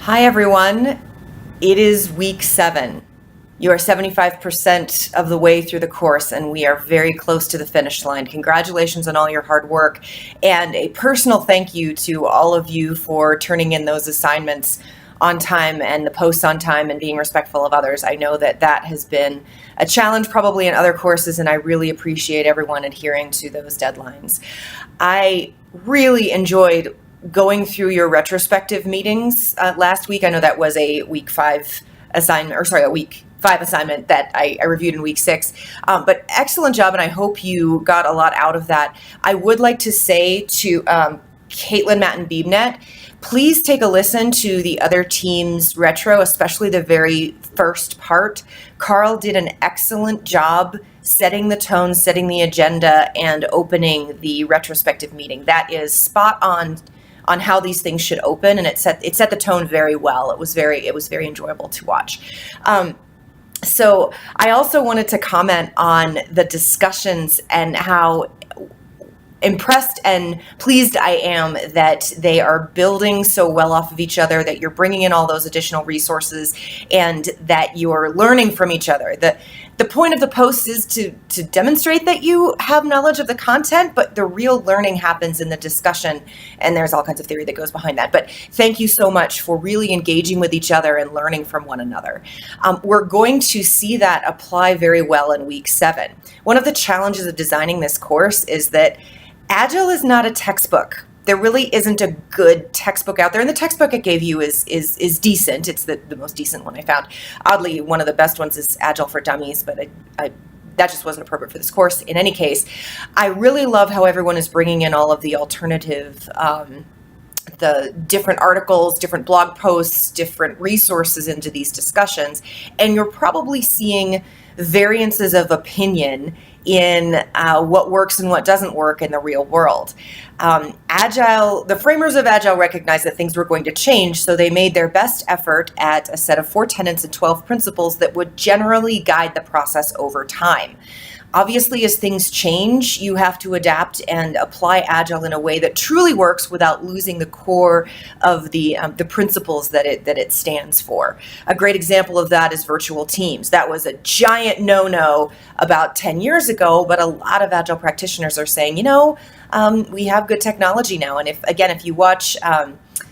Hi, everyone. It is week 7. You are 75% of the way through the course, and we are very close to the finish line. Congratulations on all your hard work, and a personal thank you to all of you for turning in those assignments on time and the posts on time and being respectful of others. I know that that has been a challenge probably in other courses, and I really appreciate everyone adhering to those deadlines. I really enjoyed going through your retrospective meetings last week. I know that was a week 5 assignment, or sorry, a week 5 assignment that I reviewed in week 6. But excellent job, and I hope you got a lot out of that. I would like to say to Caitlin, Matt, and Beebnet, please take a listen to the other team's retro, especially the very first part. Carl did an excellent job setting the tone, setting the agenda, and opening the retrospective meeting. That is spot on how these things should open, and it set the tone very well. It was very enjoyable to watch. So I also wanted to comment on the discussions and how impressed and pleased I am that they are building so well off of each other, that you're bringing in all those additional resources, and that you're learning from each other. The point of the post is to demonstrate that you have knowledge of the content, but the real learning happens in the discussion, and there's all kinds of theory that goes behind that. But thank you so much for really engaging with each other and learning from one another. We're going to see that apply very well in week 7. One of the challenges of designing this course is that Agile is not a textbook. There really isn't a good textbook out there, and the textbook it gave you is decent. It's the most decent one I found. Oddly, one of the best ones is Agile for Dummies, but that just wasn't appropriate for this course. In any case, I really love how everyone is bringing in all of the alternative, the different articles, different blog posts, different resources into these discussions, and you're probably seeing variances of opinion in what works and what doesn't work in the real world. The framers of Agile recognized that things were going to change, so they made their best effort at a set of 4 tenets and 12 principles that would generally guide the process over time. Obviously, as things change, you have to adapt and apply Agile in a way that truly works without losing the core of the principles that it stands for. A great example of that is virtual teams. That was a giant no-no about 10 years ago, but a lot of Agile practitioners are saying, we have good technology now. And if you watch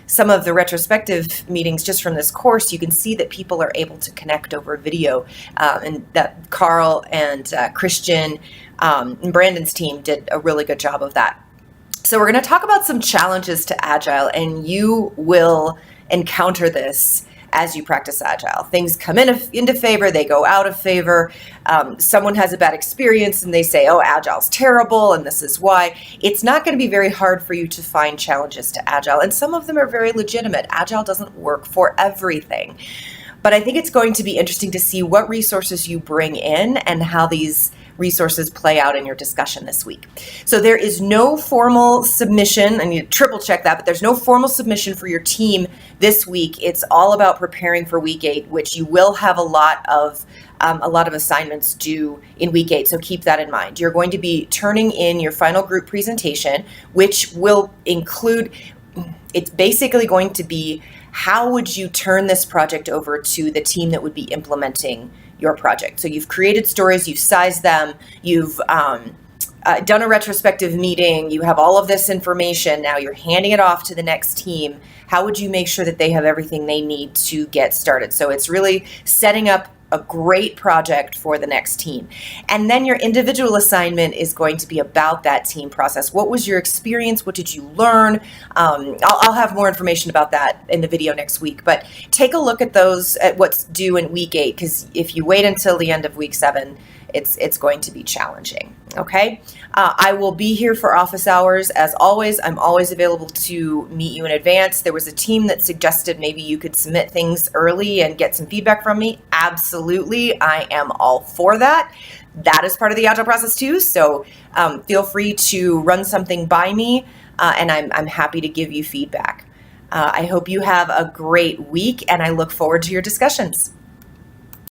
some of the retrospective meetings just from this course, you can see that people are able to connect over video, and that Carl and Christian and Brandon's team did a really good job of that. So we're going to talk about some challenges to Agile, and you will encounter this as you practice Agile. Things come into favor, they go out of favor. Someone has a bad experience and they say, oh, Agile's terrible and this is why. It's not going to be very hard for you to find challenges to Agile, and some of them are very legitimate. Agile doesn't work for everything. But I think it's going to be interesting to see what resources you bring in and how these resources play out in your discussion this week. So there is no formal submission, and you triple check that, but there's no formal submission for your team this week. It's all about preparing for week 8, which you will have a lot of assignments due in week 8. So keep that in mind. You're going to be turning in your final group presentation, which will include, it's basically going to be, how would you turn this project over to the team that would be implementing your project? So you've created stories, you've sized them, you've done a retrospective meeting, you have all of this information, now you're handing it off to the next team. How would you make sure that they have everything they need to get started? So it's really setting up a great project for the next team. And then your individual assignment is going to be about that team process. What was your experience? What did you learn? I'll have more information about that in the video next week, but take a look at what's due in week 8, because if you wait until the end of week 7, it's going to be challenging. Okay. I will be here for office hours. As always, I'm always available to meet you in advance. There was a team that suggested maybe you could submit things early and get some feedback from me. Absolutely. I am all for that. That is part of the Agile process too. So feel free to run something by me, and I'm happy to give you feedback. I hope you have a great week, and I look forward to your discussions.